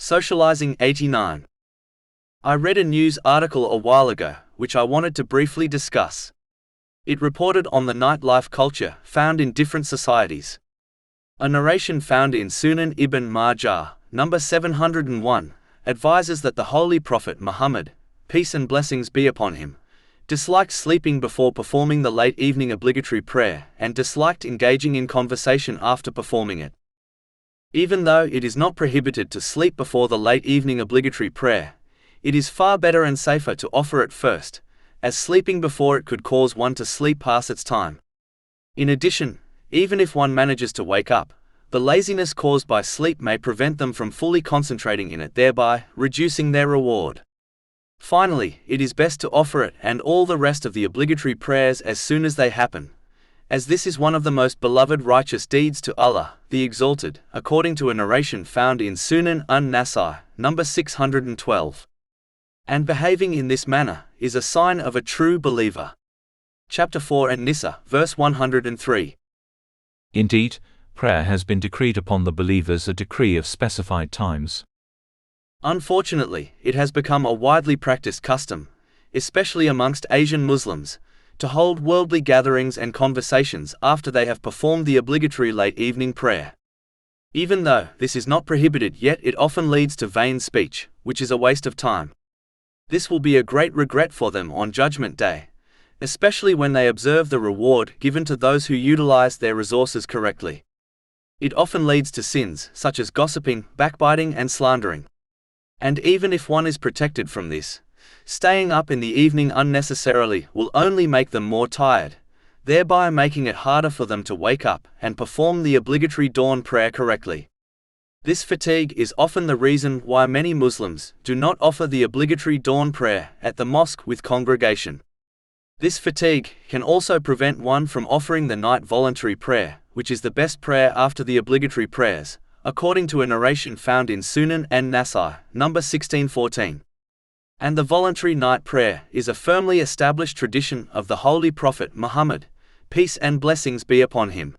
Socializing 89. I read a news article a while ago, which I wanted to briefly discuss. It reported on the nightlife culture found in different societies. A narration found in Sunan ibn Majah, number 701, advises that the Holy Prophet Muhammad, peace and blessings be upon him, disliked sleeping before performing the late evening obligatory prayer and disliked engaging in conversation after performing it. Even though it is not prohibited to sleep before the late evening obligatory prayer, it is far better and safer to offer it first, as sleeping before it could cause one to sleep past its time. In addition, even if one manages to wake up, the laziness caused by sleep may prevent them from fully concentrating in it, thereby reducing their reward. Finally, it is best to offer it and all the rest of the obligatory prayers as soon as they happen, as this is one of the most beloved righteous deeds to Allah, the Exalted, according to a narration found in Sunan an-Nasai, number 612. And behaving in this manner is a sign of a true believer. Chapter 4 An-Nisa, verse 103. Indeed, prayer has been decreed upon the believers a decree of specified times. Unfortunately, it has become a widely practiced custom, especially amongst Asian Muslims, to hold worldly gatherings and conversations after they have performed the obligatory late evening prayer. Even though this is not prohibited, yet it often leads to vain speech, which is a waste of time. This will be a great regret for them on Judgment Day, especially when they observe the reward given to those who utilize their resources correctly. It often leads to sins such as gossiping, backbiting and slandering. And even if one is protected from this, staying up in the evening unnecessarily will only make them more tired, thereby making it harder for them to wake up and perform the obligatory dawn prayer correctly. This fatigue is often the reason why many Muslims do not offer the obligatory dawn prayer at the mosque with congregation. This fatigue can also prevent one from offering the night voluntary prayer, which is the best prayer after the obligatory prayers, according to a narration found in Sunan an-Nasai, number 1614. And the voluntary night prayer is a firmly established tradition of the Holy Prophet Muhammad, peace and blessings be upon him.